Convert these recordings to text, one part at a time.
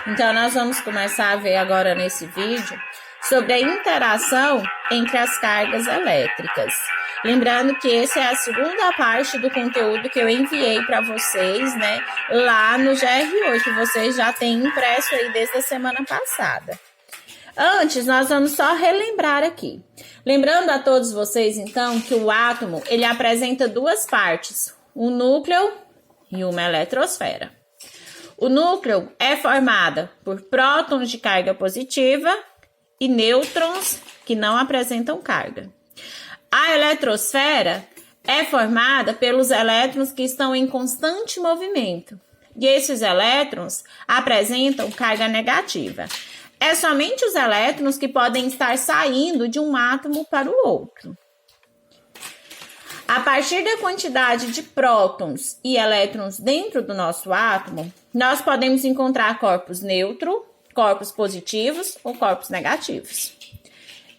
Então, nós vamos começar a ver agora nesse vídeo sobre a interação entre as cargas elétricas. Lembrando que essa é a segunda parte do conteúdo que eu enviei para vocês, né, lá no GR8, vocês já têm impresso aí desde a semana passada. Antes, nós vamos só relembrar aqui. Lembrando a todos vocês, então, que o átomo, ele apresenta duas partes, um núcleo e uma eletrosfera. O núcleo é formado por prótons de carga positiva e nêutrons que não apresentam carga. A eletrosfera é formada pelos elétrons que estão em constante movimento. E esses elétrons apresentam carga negativa. É somente os elétrons que podem estar saindo de um átomo para o outro. A partir da quantidade de prótons e elétrons dentro do nosso átomo, nós podemos encontrar corpos neutros, corpos positivos ou corpos negativos.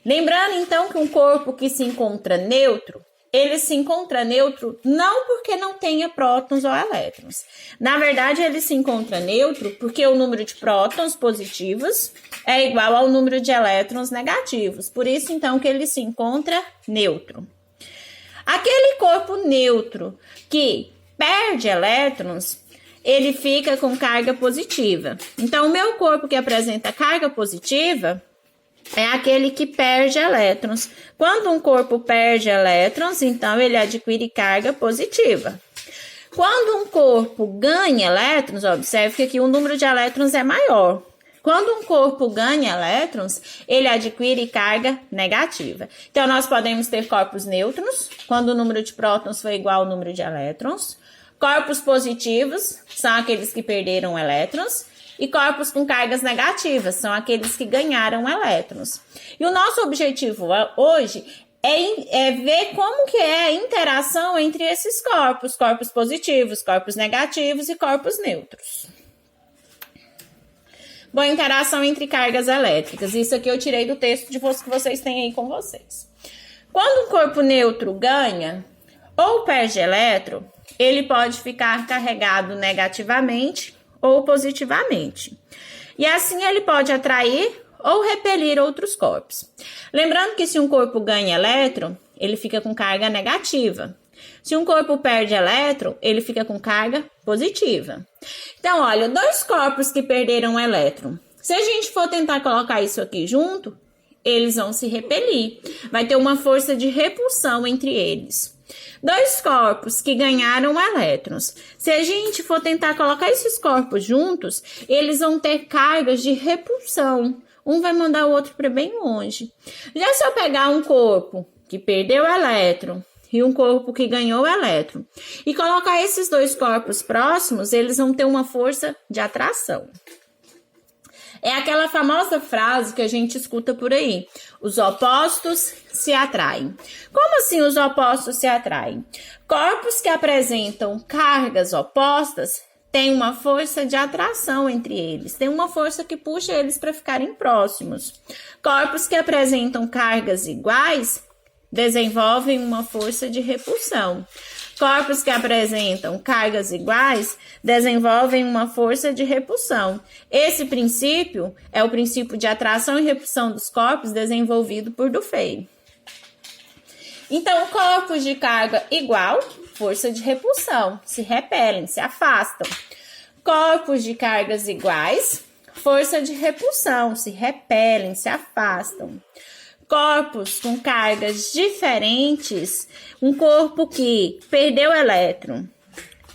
Lembrando, então, que um corpo que se encontra neutro, ele se encontra neutro não porque não tenha prótons ou elétrons. Na verdade, ele se encontra neutro porque o número de prótons positivos é igual ao número de elétrons negativos. Por isso, então, que ele se encontra neutro. Aquele corpo neutro que perde elétrons, ele fica com carga positiva. Então, o meu corpo que apresenta carga positiva é aquele que perde elétrons. Quando um corpo perde elétrons, então ele adquire carga positiva. Quando um corpo ganha elétrons, observe que aqui o número de elétrons é maior. Quando um corpo ganha elétrons, ele adquire carga negativa. Então, nós podemos ter corpos neutros, quando o número de prótons for igual ao número de elétrons. Corpos positivos são aqueles que perderam elétrons. E corpos com cargas negativas são aqueles que ganharam elétrons. E o nosso objetivo hoje é ver como que é a interação entre esses corpos. Corpos positivos, corpos negativos e corpos neutros. Bom, interação entre cargas elétricas. Isso aqui eu tirei do texto que vocês têm aí com vocês. Quando um corpo neutro ganha ou perde elétron, ele pode ficar carregado negativamente ou positivamente. E assim ele pode atrair ou repelir outros corpos. Lembrando que se um corpo ganha elétron, ele fica com carga negativa. Se um corpo perde elétron, ele fica com carga positiva. Então, olha, dois corpos que perderam elétron. Se a gente for tentar colocar isso aqui junto, eles vão se repelir. Vai ter uma força de repulsão entre eles. Dois corpos que ganharam elétrons. Se a gente for tentar colocar esses corpos juntos, eles vão ter cargas de repulsão. Um vai mandar o outro para bem longe. Já se eu pegar um corpo que perdeu elétron e um corpo que ganhou elétron e colocar esses dois corpos próximos, eles vão ter uma força de atração. É aquela famosa frase que a gente escuta por aí. Os opostos se atraem. Como assim os opostos se atraem? Corpos que apresentam cargas opostas têm uma força de atração entre eles. Tem uma força que puxa eles para ficarem próximos. Corpos que apresentam cargas iguais desenvolvem uma força de repulsão. Corpos que apresentam cargas iguais desenvolvem uma força de repulsão. Esse princípio é o princípio de atração e repulsão dos corpos desenvolvido por Dufay. Então, corpos de carga igual, força de repulsão, se repelem, se afastam. Corpos de cargas iguais, força de repulsão, se repelem, se afastam. Corpos com cargas diferentes, um corpo que perdeu elétron,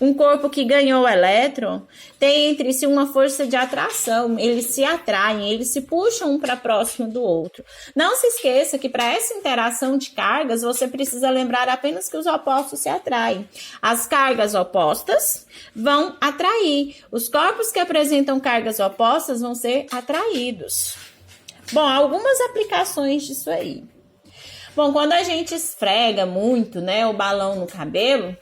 um corpo que ganhou elétron, tem entre si uma força de atração, eles se atraem, eles se puxam um para próximo do outro. Não se esqueça que para essa interação de cargas, você precisa lembrar apenas que os opostos se atraem. As cargas opostas vão atrair, os corpos que apresentam cargas opostas vão ser atraídos. Bom, algumas aplicações disso aí. Bom, quando a gente esfrega muito, né, o balão no cabelo,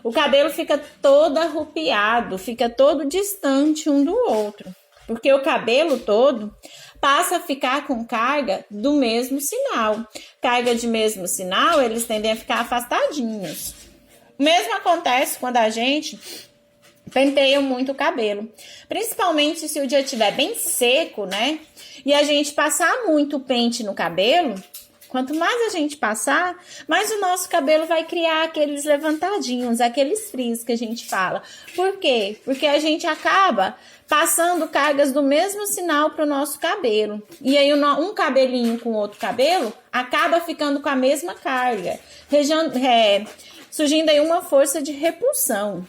o cabelo fica todo arrupiado, fica todo distante um do outro. Porque o cabelo todo passa a ficar com carga do mesmo sinal. Carga de mesmo sinal, eles tendem a ficar afastadinhos. O mesmo acontece quando a gente penteiam muito o cabelo. Principalmente se o dia estiver bem seco, né? E a gente passar muito pente no cabelo, quanto mais a gente passar, mais o nosso cabelo vai criar aqueles levantadinhos, aqueles frios que a gente fala. Por quê? Porque a gente acaba passando cargas do mesmo sinal para o nosso cabelo. E aí um cabelinho com outro cabelo acaba ficando com a mesma carga, surgindo aí uma força de repulsão.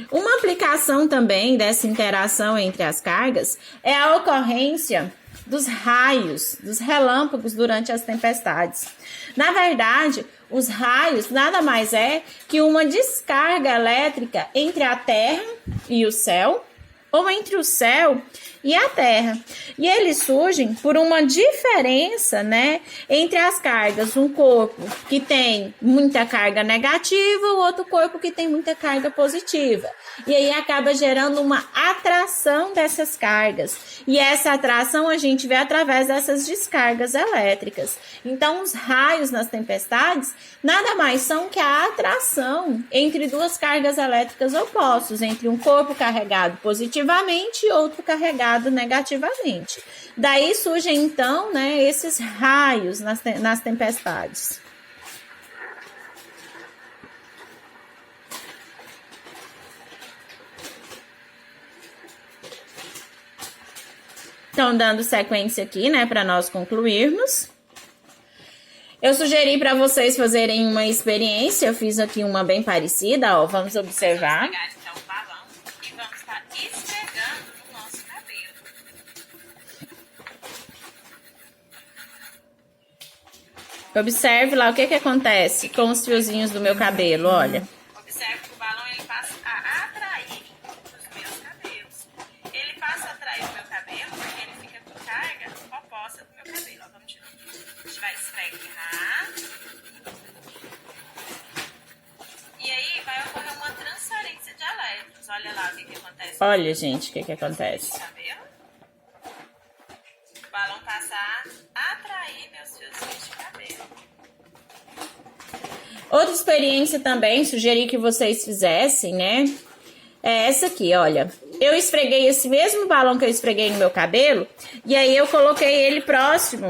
Uma aplicação também dessa interação entre as cargas é a ocorrência dos raios, dos relâmpagos durante as tempestades. Na verdade, os raios nada mais é que uma descarga elétrica entre a Terra e o céu, ou entre o céu e a Terra. E eles surgem por uma diferença, né, entre as cargas. Um corpo que tem muita carga negativa, o outro corpo que tem muita carga positiva. E aí acaba gerando uma atração dessas cargas. E essa atração a gente vê através dessas descargas elétricas. Então, os raios nas tempestades nada mais são que a atração entre duas cargas elétricas opostas, entre um corpo carregado positivamente e outro carregado negativamente. Daí surgem, então, né, esses raios nas tempestades. Então, dando sequência aqui, né, para nós concluirmos. Eu sugeri para vocês fazerem uma experiência, eu fiz aqui uma bem parecida, ó, vamos observar. Vamos pegar então o balão e vamos estar esfregando no nosso cabelo. Observe lá o que acontece com os fiozinhos do meu cabelo, olha. Observe que o balão ele passa a atrair os meus cabelos. Ele passa a atrair o meu cabelo porque ele fica com carga oposta do meu cabelo. Ó, vamos de novo. A gente vai esfregar. E aí vai ocorrer uma transferência de elétrons. Olha lá o que acontece. Olha, gente, o que acontece. Cabelo. O balão passa a atrair meus fiozinhos de cabelo. Outra experiência também, sugeri que vocês fizessem, né? É essa aqui, olha. Eu esfreguei esse mesmo balão que eu esfreguei no meu cabelo, e aí eu coloquei ele próximo